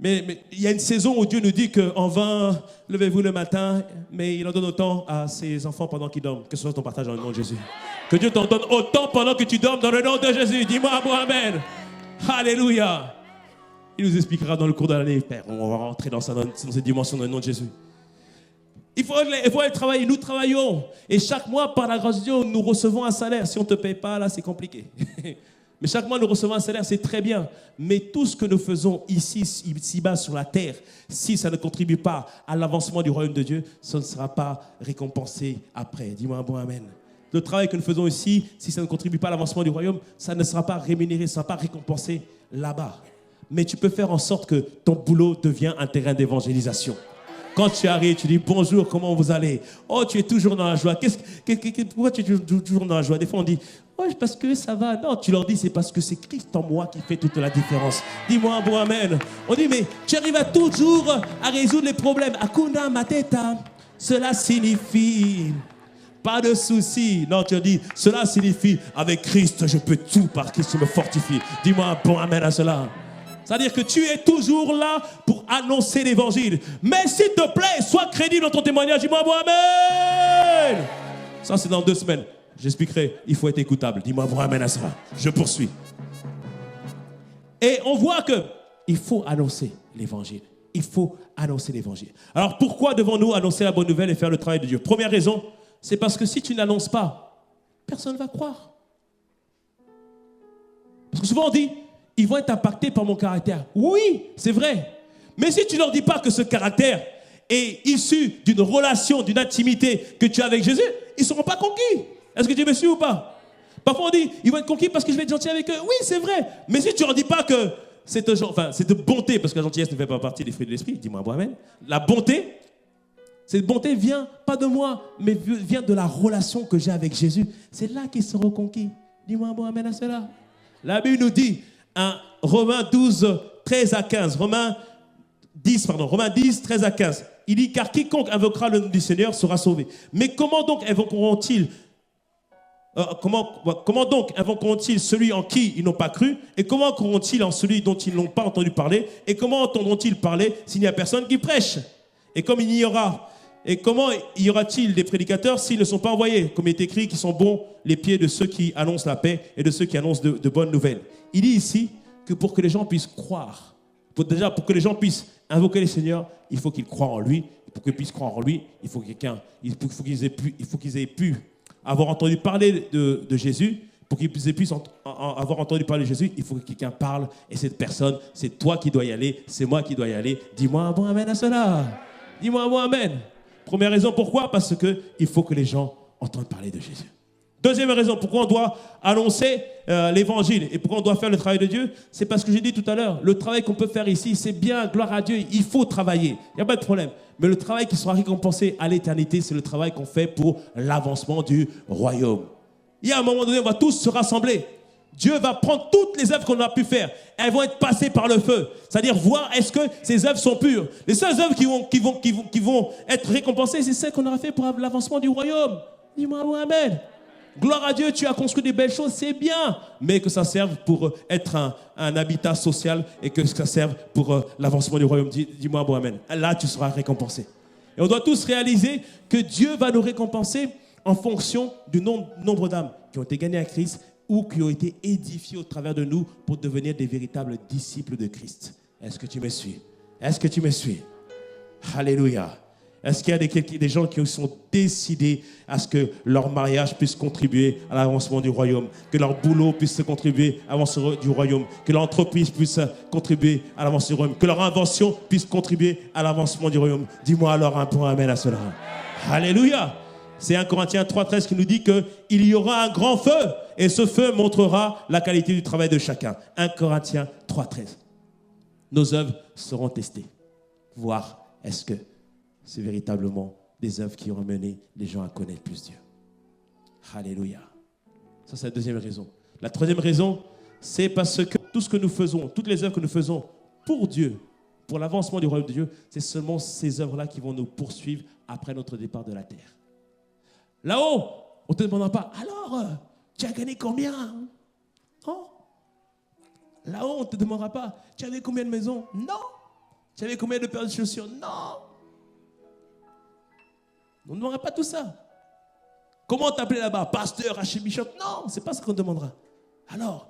Mais il y a une saison où Dieu nous dit qu'en vain, levez-vous le matin, mais il en donne autant à ses enfants pendant qu'ils dorment. Que ce soit ton partage dans le nom de Jésus. Que Dieu t'en donne autant pendant que tu dormes dans le nom de Jésus. Dis-moi un bon amen. Alléluia. Il nous expliquera dans le cours de l'année, Père. On va rentrer dans cette dimension dans le nom de Jésus. Il faut aller travailler. Nous travaillons. Et chaque mois, par la grâce de Dieu, nous recevons un salaire. Si on ne te paye pas, là, c'est compliqué. Mais chaque mois, nous recevons un salaire, c'est très bien. Mais tout ce que nous faisons ici-bas sur la terre, si ça ne contribue pas à l'avancement du royaume de Dieu, ça ne sera pas récompensé après. Dis-moi un bon amen. Le travail que nous faisons ici, si ça ne contribue pas à l'avancement du royaume, ça ne sera pas rémunéré, ça ne sera pas récompensé là-bas. Mais tu peux faire en sorte que ton boulot devienne un terrain d'évangélisation. Quand tu arrives, tu dis bonjour, comment vous allez? Oh, tu es toujours dans la joie. Pourquoi tu es toujours dans la joie? Des fois, on dit, oh, parce que ça va. Non, tu leur dis, c'est parce que c'est Christ en moi qui fait toute la différence. Dis-moi un bon amen. On dit, mais tu arrives toujours à résoudre les problèmes. Hakuna Matata, cela signifie pas de soucis. Non, tu dis, cela signifie, avec Christ, je peux tout par Christ me fortifie. Dis-moi un bon amen à cela. C'est-à-dire que tu es toujours là pour annoncer l'évangile. Mais s'il te plaît, sois crédible dans ton témoignage. Dis-moi bon amen. Ça, c'est dans 2 semaines. J'expliquerai. Il faut être écoutable. Dis-moi bon amen à cela. Je poursuis. Et on voit qu'il faut annoncer l'évangile. Il faut annoncer l'évangile. Alors pourquoi devons-nous annoncer la bonne nouvelle et faire le travail de Dieu? Première raison, c'est parce que si tu n'annonces pas, personne ne va croire. Parce que souvent on dit, ils vont être impactés par mon caractère. Oui, c'est vrai. Mais si tu ne leur dis pas que ce caractère est issu d'une relation, d'une intimité que tu as avec Jésus, ils ne seront pas conquis. Est-ce que tu me suis ou pas? Parfois on dit, ils vont être conquis parce que je vais être gentil avec eux. Oui, c'est vrai. Mais si tu ne leur dis pas que cette bonté, parce que la gentillesse ne fait pas partie des fruits de l'esprit, dis-moi bon amen. La bonté, cette bonté vient pas de moi, mais vient de la relation que j'ai avec Jésus. C'est là qu'ils seront conquis. Dis-moi bon amen à cela. La Bible nous dit, Romains 12, 13 à 15. Romains 10, 13 à 15. Il dit, car quiconque invoquera le nom du Seigneur sera sauvé. Mais comment donc invoqueront-ils celui en qui ils n'ont pas cru? Et comment croiront-ils en celui dont ils n'ont pas entendu parler? Et comment entendront-ils parler s'il n'y a personne qui prêche? Et comment y aura-t-il des prédicateurs s'ils ne sont pas envoyés? Comme il est écrit, qui sont bons les pieds de ceux qui annoncent la paix et de ceux qui annoncent de bonnes nouvelles. Il dit ici que pour que les gens puissent croire, pour que les gens puissent invoquer le Seigneur, il faut qu'ils croient en lui. Pour qu'ils puissent croire en lui, il faut qu'ils aient pu avoir entendu parler de Jésus. Pour qu'ils puissent avoir entendu parler de Jésus, il faut que quelqu'un parle. Et cette personne, c'est toi qui dois y aller, c'est moi qui dois y aller. Dis-moi un bon amen à cela. Dis-moi un bon amen. Première raison, pourquoi? Parce qu'il faut que les gens entendent parler de Jésus. Deuxième raison, pourquoi on doit annoncer l'évangile et pourquoi on doit faire le travail de Dieu, c'est parce que j'ai dit tout à l'heure, le travail qu'on peut faire ici, c'est bien, gloire à Dieu, il faut travailler, il n'y a pas de problème. Mais le travail qui sera récompensé à l'éternité, c'est le travail qu'on fait pour l'avancement du royaume. Il y a un moment donné, on va tous se rassembler. Dieu va prendre toutes les œuvres qu'on a pu faire. Elles vont être passées par le feu. C'est-à-dire voir est-ce que ces œuvres sont pures. Les seules œuvres qui vont être récompensées, c'est celles qu'on aura fait pour l'avancement du royaume. Dis-moi amen. Gloire à Dieu, tu as construit des belles choses, c'est bien. Mais que ça serve pour être un habitat social et que ça serve pour l'avancement du royaume. Dis-moi amen. Là, tu seras récompensé. Et on doit tous réaliser que Dieu va nous récompenser en fonction du nombre d'âmes qui ont été gagnées à Christ ou qui ont été édifiés au travers de nous pour devenir des véritables disciples de Christ. Est-ce que tu me suis? Est-ce que tu me suis? Alléluia. Est-ce qu'il y a des gens qui sont décidés à ce que leur mariage puisse contribuer à l'avancement du royaume, que leur boulot puisse contribuer à l'avancement du royaume, que leur entreprise puisse contribuer à l'avancement du royaume, que leur invention puisse contribuer à l'avancement du royaume? Dis-moi alors un point amen à cela. Alléluia. C'est 1 Corinthiens 3,13 qui nous dit qu'il y aura un grand feu et ce feu montrera la qualité du travail de chacun. 1 Corinthiens 3,13. Nos œuvres seront testées. Voir est-ce que c'est véritablement des œuvres qui ont mené les gens à connaître plus Dieu. Alléluia. Ça, c'est la deuxième raison. La troisième raison, c'est parce que tout ce que nous faisons, toutes les œuvres que nous faisons pour Dieu, pour l'avancement du royaume de Dieu, c'est seulement ces œuvres-là qui vont nous poursuivre après notre départ de la terre. Là-haut, on ne te demandera pas, alors, tu as gagné combien? Non. Là-haut, on ne te demandera pas, tu avais combien de maisons? Non. Tu avais combien de paires de chaussures? Non. On ne demandera pas tout ça. Comment t'appeler là-bas? Pasteur, archibishop? Non, ce n'est pas ce qu'on demandera. Alors,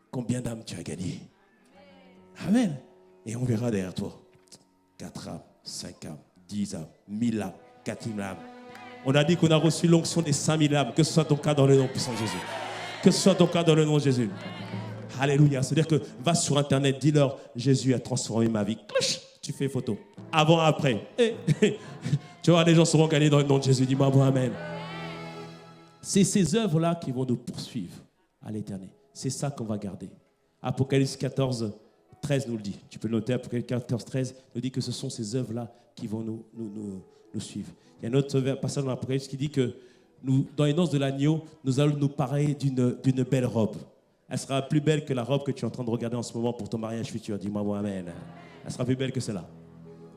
combien d'âmes tu as gagné? Amen. Et on verra derrière toi. 4 âmes, 5 âmes, 10 âmes, 1000 âmes, 4000 âmes. On a dit qu'on a reçu l'onction des 5000 âmes. Que ce soit ton cas dans le nom puissant de Jésus. Que ce soit ton cas dans le nom de Jésus. Alléluia. C'est-à-dire que va sur Internet, dis-leur, Jésus a transformé ma vie. Tu fais photo. Avant, après. Tu vois, les gens seront gagnés dans le nom de Jésus. Dis-moi bon, amen. C'est ces œuvres-là qui vont nous poursuivre à l'éternité. C'est ça qu'on va garder. Apocalypse 14, 13 nous le dit. Tu peux noter, Apocalypse 14, 13 nous dit que ce sont ces œuvres-là qui vont nous suivre. Il y a un autre passage dans l'Apocalypse qui dit que dans les noces de l'agneau, nous allons nous parer d'une belle robe. Elle sera plus belle que la robe que tu es en train de regarder en ce moment pour ton mariage futur. Dis-moi bon, amen. Elle sera plus belle que cela.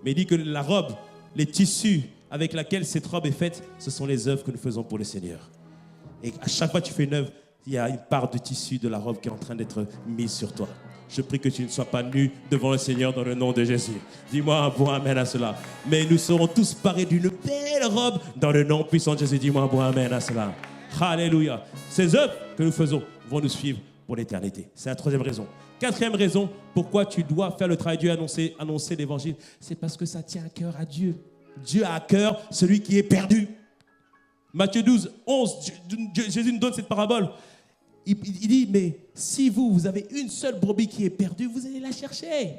Mais il dit que la robe, les tissus avec lesquels cette robe est faite, ce sont les œuvres que nous faisons pour le Seigneur. Et à chaque fois que tu fais une œuvre, il y a une part de tissu de la robe qui est en train d'être mise sur toi. Je prie que tu ne sois pas nu devant le Seigneur dans le nom de Jésus. Dis-moi un bon amen à cela. Mais nous serons tous parés d'une belle robe dans le nom puissant de Jésus. Dis-moi un bon amen à cela. Alléluia. Ces œuvres que nous faisons vont nous suivre pour l'éternité. C'est la troisième raison. Quatrième raison, pourquoi tu dois faire le travail de Dieu, annoncer l'évangile, c'est parce que ça tient à cœur à Dieu. Dieu a à cœur celui qui est perdu. Matthieu 12, 11, Jésus nous donne cette parabole. Il dit, mais si vous avez une seule brebis qui est perdue, vous allez la chercher.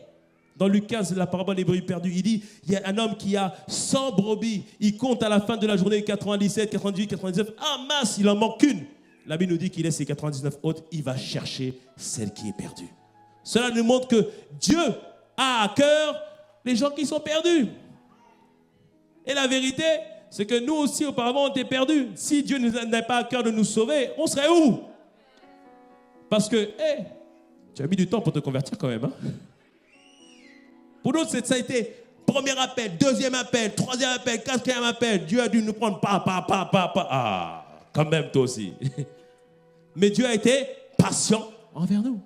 Dans Luc 15, la parabole des brebis perdues, il dit, il y a un homme qui a 100 brebis, il compte à la fin de la journée 97, 98, 99, ah mince, il en manque une. La Bible nous dit qu'il laisse ses 99 autres, il va chercher celle qui est perdue. Cela nous montre que Dieu a à cœur les gens qui sont perdus. Et la vérité, c'est que nous aussi, auparavant, on était perdus. Si Dieu n'avait pas à cœur de nous sauver, on serait où? Parce que, tu as mis du temps pour te convertir quand même. Hein? Pour d'autres, ça a été premier appel, deuxième appel, troisième appel, quatrième appel. Dieu a dû nous prendre pas. Ah, quand même toi aussi. Mais Dieu a été patient envers nous.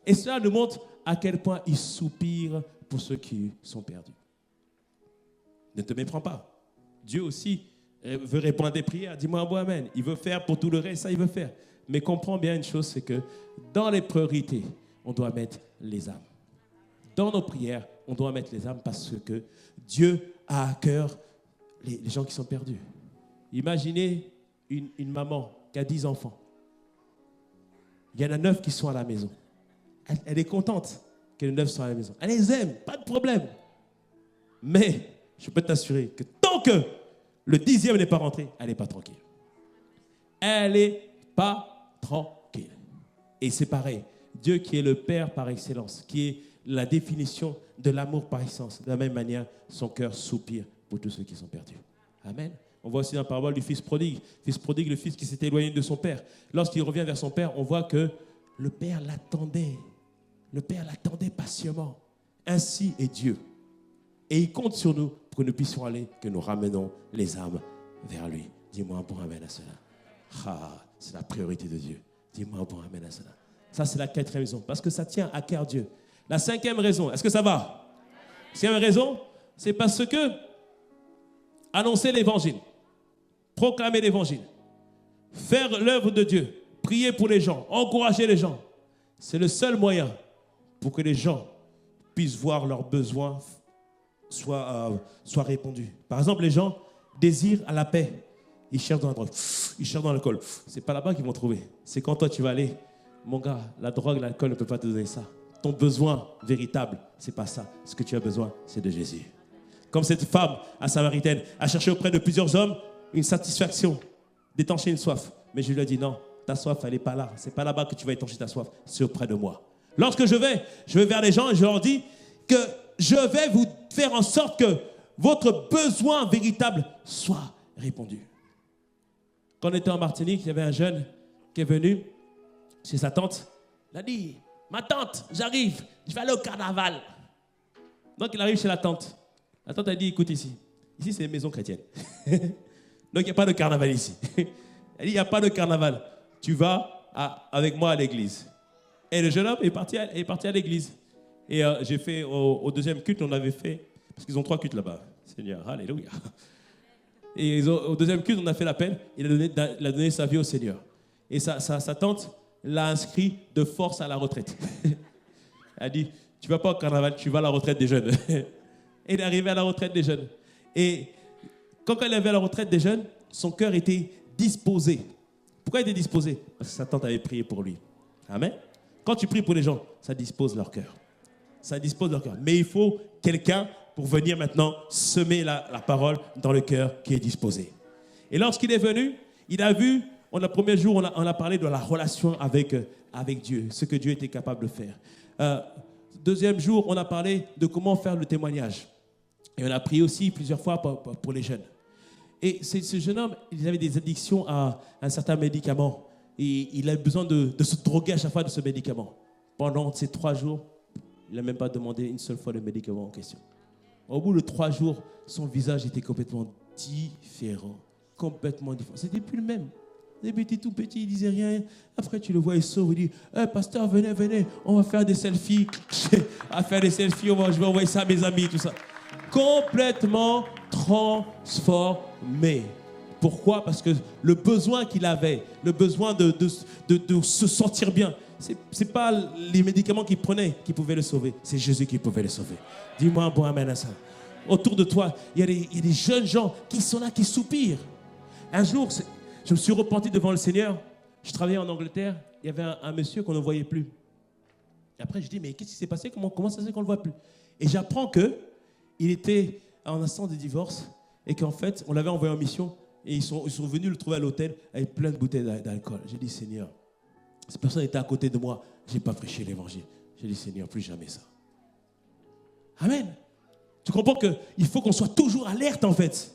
Et cela nous montre à quel point il soupire pour ceux qui sont perdus. Ne te méprends pas. Dieu aussi veut répondre à tes prières. Dis-moi un bon amen. Il veut faire pour tout le reste, ça il veut faire. Mais comprends bien une chose, c'est que dans les priorités, on doit mettre les âmes. Dans nos prières, on doit mettre les âmes parce que Dieu a à cœur les gens qui sont perdus. Imaginez une maman qui a 10 enfants. Il y en a 9 qui sont à la maison. Elle est contente que les 9 soient à la maison. Elle les aime, pas de problème. Mais je peux t'assurer que tant que le 10e n'est pas rentré, elle n'est pas tranquille. Elle n'est pas tranquille. Et c'est pareil. Dieu qui est le Père par excellence, qui est la définition de l'amour par excellence. De la même manière, son cœur soupire pour tous ceux qui sont perdus. Amen. On voit aussi dans la parabole du fils prodigue. Fils prodigue, le fils qui s'était éloigné de son père. Lorsqu'il revient vers son père, on voit que le père l'attendait. Le père l'attendait patiemment. Ainsi est Dieu. Et il compte sur nous pour que nous puissions aller, que nous ramenons les âmes vers lui. Dis-moi un bon amen à cela. Ah, c'est la priorité de Dieu. Dis-moi un bon amen à cela. Ça, c'est la 4e raison. Parce que ça tient à cœur Dieu. La 5e raison, est-ce que ça va? 5e raison, c'est parce que annoncer l'évangile, proclamer l'évangile, faire l'œuvre de Dieu, prier pour les gens, encourager les gens, c'est le seul moyen pour que les gens puissent voir leurs besoins soient répondus. Par exemple, les gens désirent à la paix. Ils cherchent dans la drogue, ils cherchent dans l'alcool. C'est pas là-bas qu'ils vont trouver. C'est quand toi tu vas aller, mon gars, la drogue, l'alcool ne peut pas te donner ça. Ton besoin véritable, c'est pas ça. Ce que tu as besoin, c'est de Jésus. Comme cette femme à Samaritaine a cherché auprès de plusieurs hommes une satisfaction, d'étancher une soif. Mais je lui ai dit non, ta soif, elle n'est pas là. C'est pas là-bas que tu vas étancher ta soif, c'est auprès de moi. Lorsque je vais vers les gens et je leur dis que je vais vous faire en sorte que votre besoin véritable soit répondu. Quand on était en Martinique, il y avait un jeune qui est venu chez sa tante. Il a dit, ma tante, j'arrive, je vais aller au carnaval. Donc il arrive chez la tante. La tante a dit, écoute ici c'est une maison chrétienne. Donc il n'y a pas de carnaval ici. Elle dit, il n'y a pas de carnaval. Tu vas avec moi à l'église. Et le jeune homme est parti à l'église. Et j'ai fait au deuxième culte, on avait fait, parce qu'ils ont 3 cultes là-bas. Seigneur, alléluia. Et au deuxième culte, on a fait l'appel. Il a donné sa vie au Seigneur. Et sa tante l'a inscrit de force à la retraite. Elle a dit, tu ne vas pas au carnaval, tu vas à la retraite des jeunes. Et il est arrivé à la retraite des jeunes. Et quand il est arrivé à la retraite des jeunes, son cœur était disposé. Pourquoi il était disposé? Parce que sa tante avait prié pour lui. Amen. Quand tu pries pour les gens, ça dispose leur cœur. Ça dispose leur cœur. Mais il faut quelqu'un pour venir maintenant semer la parole dans le cœur qui est disposé. Et lorsqu'il est venu, il a vu, le premier jour, on a parlé de la relation avec Dieu, ce que Dieu était capable de faire. Deuxième jour, on a parlé de comment faire le témoignage. Et on a prié aussi plusieurs fois pour les jeunes. Et ce jeune homme, il avait des addictions à un certain médicament. Et il a besoin de se droguer à chaque fois de ce médicament. Pendant ces 3 jours, il n'a même pas demandé une seule fois le médicament en question. Au bout de 3 jours, son visage était complètement différent. Complètement différent. C'était plus le même. Au début, il était tout petit, il disait rien. Après, tu le vois, il sort, il dit hey, pasteur, venez, on va faire des selfies. À faire des selfies, je vais envoyer ça à mes amis, tout ça. Complètement transformé. Pourquoi? Parce que le besoin qu'il avait, le besoin de se sentir bien, ce n'est pas les médicaments qu'il prenait qui pouvaient le sauver, c'est Jésus qui pouvait le sauver. Dis-moi un bon amen à ça. Autour de toi, il y a des jeunes gens qui sont là, qui soupirent. Un jour, je me suis repenti devant le Seigneur. Je travaillais en Angleterre, il y avait un monsieur qu'on ne voyait plus. Et après, je dis, mais qu'est-ce qui s'est passé? Comment ça se fait qu'on ne le voit plus? Et j'apprends qu'il était en instant de divorce et qu'en fait, on l'avait envoyé en mission. Et ils sont venus le trouver à l'hôtel avec plein de bouteilles d'alcool. J'ai dit, Seigneur, cette personne était à côté de moi. Je n'ai pas prêché l'évangile. J'ai dit, Seigneur, plus jamais ça. Amen. Tu comprends qu'il faut qu'on soit toujours alerte, en fait.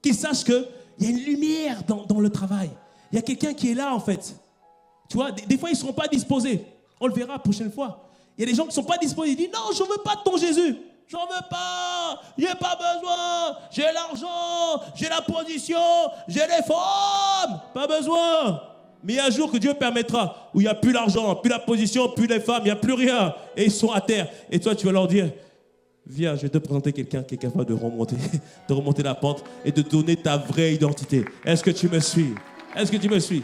Qu'ils sachent qu'il y a une lumière dans le travail. Il y a quelqu'un qui est là, en fait. Tu vois, des fois, ils ne seront pas disposés. On le verra la prochaine fois. Il y a des gens qui ne sont pas disposés. Ils disent, non, je ne veux pas de ton Jésus. J'en veux pas, j'ai pas besoin, j'ai l'argent, j'ai la position, j'ai les femmes, pas besoin. Mais il y a un jour que Dieu permettra, où il n'y a plus l'argent, plus la position, plus les femmes, il n'y a plus rien. Et ils sont à terre. Et toi, tu vas leur dire, viens, je vais te présenter quelqu'un qui est capable de remonter la pente et de donner ta vraie identité. Est-ce que tu me suis? Est-ce que tu me suis?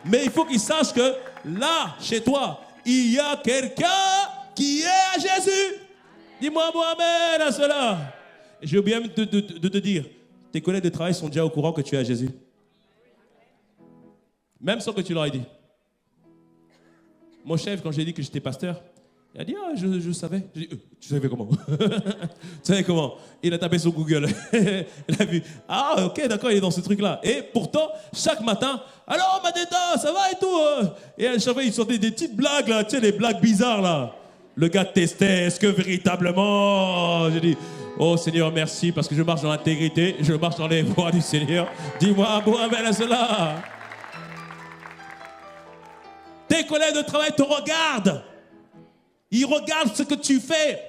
Mais il faut qu'ils sachent que là, chez toi, il y a quelqu'un qui est à Jésus. Dis-moi bon amen à cela. J'ai oublié même de te dire, tes collègues de travail sont déjà au courant que tu es à Jésus. Même sans que tu leur aies dit. Mon chef, quand j'ai dit que j'étais pasteur, il a dit, ah, je savais. J'ai dit, tu savais comment? Tu savais comment? Il a tapé sur Google. Il a vu, ah, ok, d'accord, il est dans ce truc-là. Et pourtant, chaque matin, alors, Madeta, ça va et tout. Et à chaque fois, il sortait des petites blagues, là, tu sais, des blagues bizarres, là. Le gars testait, est-ce que véritablement, j'ai dit, Oh Seigneur, merci parce que je marche dans l'intégrité, je marche dans les voies du Seigneur. Dis-moi un bon amen à cela. Tes collègues de travail te regardent. Ils regardent ce que tu fais.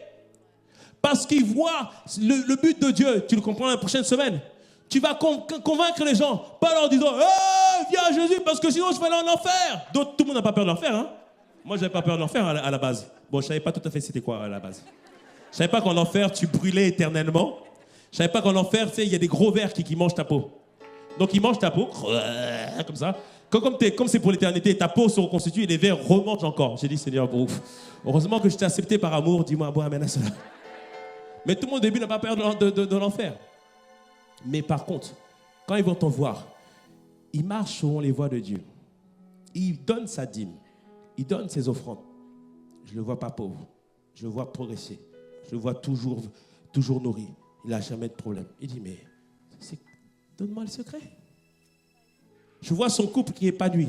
Parce qu'ils voient le but de Dieu. Tu le comprends la prochaine semaine. Tu vas convaincre les gens. Pas en leur disant hey, viens à Jésus parce que sinon je vais aller en enfer. Donc tout le monde n'a pas peur de l'enfer. Hein? Moi, je n'avais pas peur de l'enfer à la base. Bon, je ne savais pas tout à fait c'était quoi à la base. Je ne savais pas qu'en enfer, tu brûlais éternellement. Je ne savais pas qu'en enfer, tu sais, il y a des gros vers qui mangent ta peau. Donc, ils mangent ta peau, comme ça. Comme c'est pour l'éternité, ta peau se reconstitue et les vers remangent encore. J'ai dit, Seigneur, bon, heureusement que je t'ai accepté par amour. Dis-moi, bon, amen à cela. Mais tout le monde au début n'a pas peur de l'enfer. Mais par contre, quand ils vont t'en voir, ils marchent selon les voies de Dieu. Il donne sa dîme. Il donne ses offrandes. Je ne le vois pas pauvre. Je le vois progresser. Je le vois toujours nourri. Il n'a jamais de problème. Il dit, mais donne-moi le secret. Je vois son couple qui est épanoui.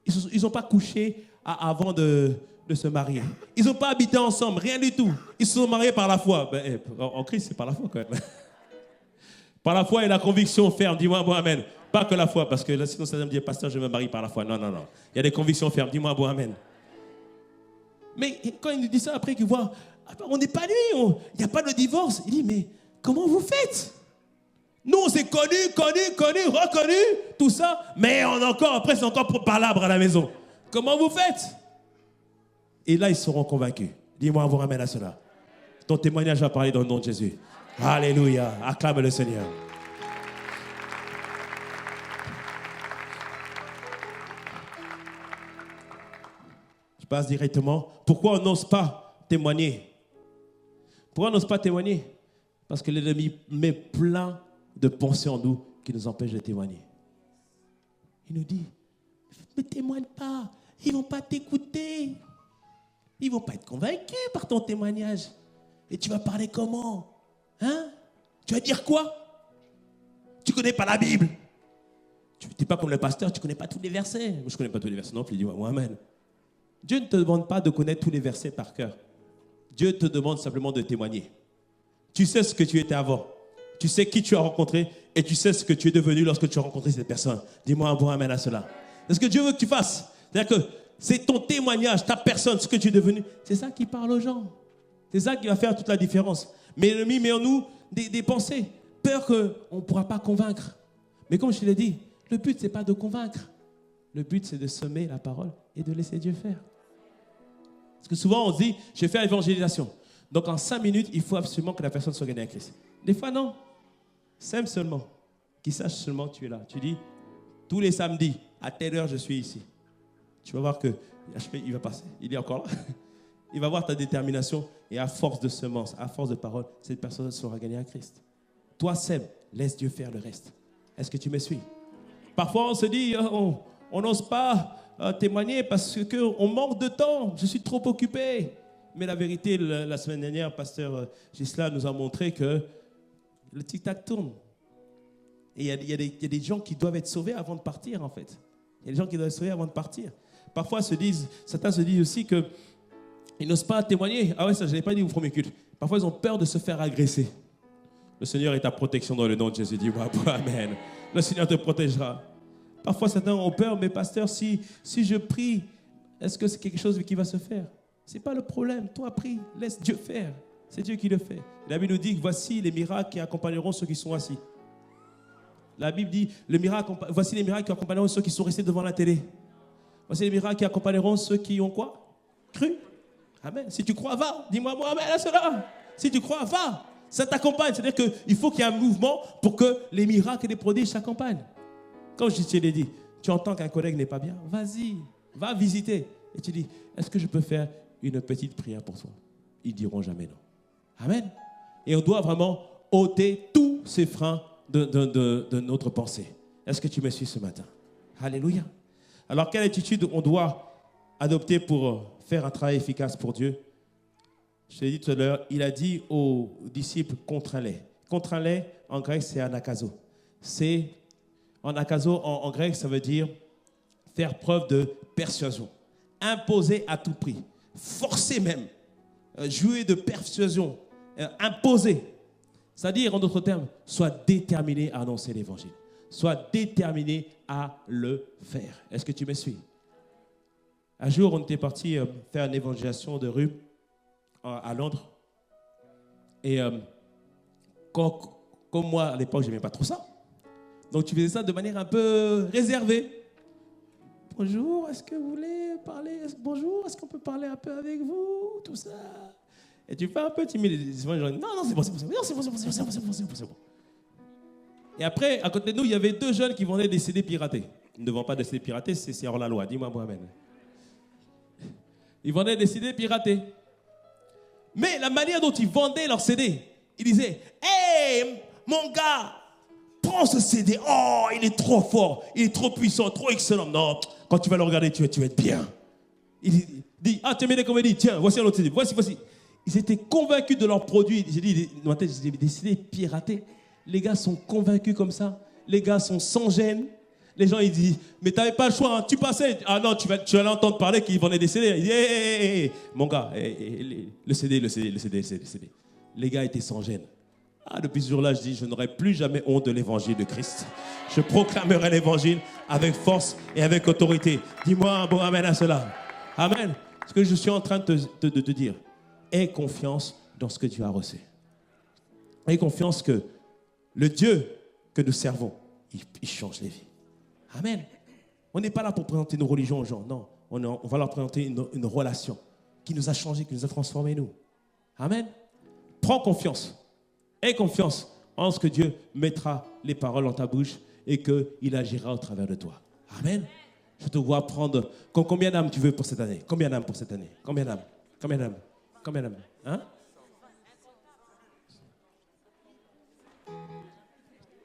Ils n'ont pas couché avant de se marier. Ils n'ont pas habité ensemble, rien du tout. Ils se sont mariés par la foi. Ben, en Christ, c'est par la foi quand même. Par la foi et la conviction ferme. Dis-moi bon amen. Pas que la foi, parce que là, sinon ça me dit, pasteur, je me marie par la foi. Non. Il y a des convictions fermes. Dis-moi bon amen. Mais quand il nous dit ça, après qu'il voit, on n'est pas lui, il n'y a pas de divorce. Il dit, mais comment vous faites? Nous, on s'est connus, reconnus, tout ça, mais après, c'est encore palabre à la maison. Comment vous faites? Et là, ils seront convaincus. Dis-moi, on vous ramène à cela. Ton témoignage va parler dans le nom de Jésus. Alléluia. Acclame le Seigneur. Je passe directement. Pourquoi on n'ose pas témoigner? Pourquoi on n'ose pas témoigner? Parce que l'ennemi met plein de pensées en nous qui nous empêchent de témoigner. Il nous dit, ne témoigne pas, ils ne vont pas t'écouter. Ils ne vont pas être convaincus par ton témoignage. Et tu vas parler comment? Hein? Tu vas dire quoi? Tu ne connais pas la Bible. Tu n'es pas comme le pasteur, tu ne connais pas tous les versets. Moi, je ne connais pas tous les versets non plus, dis-moi, amen. Dieu ne te demande pas de connaître tous les versets par cœur. Dieu te demande simplement de témoigner. Tu sais ce que tu étais avant. Tu sais qui tu as rencontré et tu sais ce que tu es devenu lorsque tu as rencontré cette personne. Dis-moi un bon amen à cela. C'est ce que Dieu veut que tu fasses. C'est-à-dire que c'est ton témoignage, ta personne, ce que tu es devenu. C'est ça qui parle aux gens. C'est ça qui va faire toute la différence. Mais l'ennemi met en nous des pensées. Peur qu'on ne pourra pas convaincre. Mais comme je te l'ai dit, le but, ce n'est pas de convaincre. Le but, c'est de semer la parole et de laisser Dieu faire. Parce que souvent, on se dit, je vais faire l'évangélisation. Donc, en 5 minutes, il faut absolument que la personne soit gagnée à Christ. Des fois, non. Sème seulement. Qu'il sache seulement que tu es là. Tu dis, tous les samedis, à telle heure, je suis ici. Tu vas voir que il va passer. Il est encore là. Il va voir ta détermination. Et à force de semences, à force de paroles, cette personne sera gagnée à Christ. Toi, sème. Laisse Dieu faire le reste. Est-ce que tu me suis? Parfois, on se dit, on n'ose pas témoigner parce qu'on manque de temps. Je suis trop occupé. Mais la vérité, la semaine dernière, pasteur Gisela nous a montré que le tic-tac tourne. Et il y a des gens qui doivent être sauvés avant de partir, en fait. Il y a des gens qui doivent être sauvés avant de partir. Parfois, certains se disent aussi qu'ils n'osent pas témoigner. Ah ouais, ça, je ne l'ai pas dit au premier culte. Parfois, ils ont peur de se faire agresser. Le Seigneur est ta protection dans le nom de Jésus. Dis-moi, amen. Le Seigneur te protégera. Parfois, certains ont peur, mais pasteur, si je prie, est-ce que c'est quelque chose qui va se faire? Ce n'est pas le problème. Toi, prie, laisse Dieu faire. C'est Dieu qui le fait. La Bible nous dit que voici les miracles qui accompagneront ceux qui sont assis. La Bible dit, voici les miracles qui accompagneront ceux qui sont restés devant la télé. Voici les miracles qui accompagneront ceux qui ont quoi? Cru. Amen. Si tu crois, va. Dis-moi, moi, amen à cela. Si tu crois, va. Ça t'accompagne. C'est-à-dire qu'il faut qu'il y ait un mouvement pour que les miracles et les prodiges s'accompagnent. Comme je te l'ai dit, tu entends qu'un collègue n'est pas bien, vas-y, va visiter. Et tu dis, est-ce que je peux faire une petite prière pour toi? Ils diront jamais non. Amen. Et on doit vraiment ôter tous ces freins de notre pensée. Est-ce que tu me suis ce matin? Alléluia. Alors, quelle attitude on doit adopter pour faire un travail efficace pour Dieu? Je l'ai dit tout à l'heure, il a dit aux disciples, contrains-les. Contrains-les, en grec, c'est anakazo. En grec, ça veut dire faire preuve de persuasion. Imposer à tout prix. Forcer même. Jouer de persuasion. Imposer. C'est-à-dire, en d'autres termes, sois déterminé à annoncer l'évangile. Sois déterminé à le faire. Est-ce que tu me suis? Un jour, on était parti faire une évangélisation de rue à Londres. Et comme moi, à l'époque, je n'aimais pas trop ça. Donc, tu faisais ça de manière un peu réservée. Bonjour, est-ce que vous voulez parler? Bonjour, est-ce qu'on peut parler un peu avec vous? Tout ça. Et tu fais un peu timide. Non, c'est bon, c'est bon, c'est bon. Et après, à côté de nous, il y avait 2 jeunes qui vendaient des CD piratés. Ils ne vendent pas des CD piratés, c'est hors la loi. Dis-moi, Mohamed. Ils vendaient des CD piratés. Mais la manière dont ils vendaient leurs CD, ils disaient, hey, mon gars, prends ce CD. Oh, il est trop fort, il est trop puissant, trop excellent. Non, quand tu vas le regarder, tu vas être bien. Il dit, ah, tu aimes les comédies? Tiens, voici un autre CD. Voici. Ils étaient convaincus de leurs produits. J'ai dit, dans ma tête, j'ai décidé de pirater. Les gars sont convaincus comme ça. Les gars sont sans gêne. Les gens, ils disent, mais tu n'avais pas le choix. Hein. Tu passais. Ah non, tu vas l'entendre parler qu'ils vendaient des CD. Il dit, hey, mon gars, le CD. Les gars étaient sans gêne. Ah, depuis ce jour-là, je dis, je n'aurai plus jamais honte de l'évangile de Christ. Je proclamerai l'évangile avec force et avec autorité. Dis-moi un bon amen à cela. Amen. Ce que je suis en train de te dire. Aie confiance dans ce que tu as reçu. Aie confiance que le Dieu que nous servons, il change les vies. Amen. On n'est pas là pour présenter nos religions aux gens. Non, on va leur présenter une relation qui nous a changés, qui nous a transformés, nous. Amen. Prends confiance. Aie confiance en ce que Dieu mettra les paroles dans ta bouche et qu'il agira au travers de toi. Amen. Je te vois prendre... Combien d'âmes tu veux pour cette année? Combien d'âmes pour cette année? Combien d'âmes? Hein?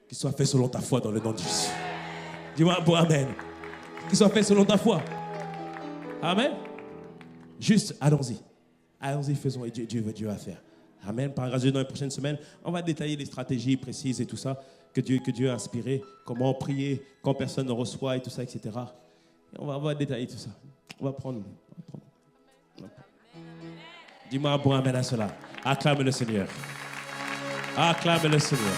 Qu'il soit fait selon ta foi dans le nom de Jésus. Dis-moi un bon amen. Qu'il soit fait selon ta foi. Amen. Juste, allons-y. Allons-y, faisons. Et Dieu va faire. Amen. Par grâce de Dieu, dans les prochaines semaines, on va détailler les stratégies précises et tout ça que Dieu a inspiré. Comment prier quand personne ne reçoit et tout ça, etc. Et on va détailler tout ça. On va prendre. Dis-moi un bon amen à cela. Acclame le Seigneur. Acclame le Seigneur.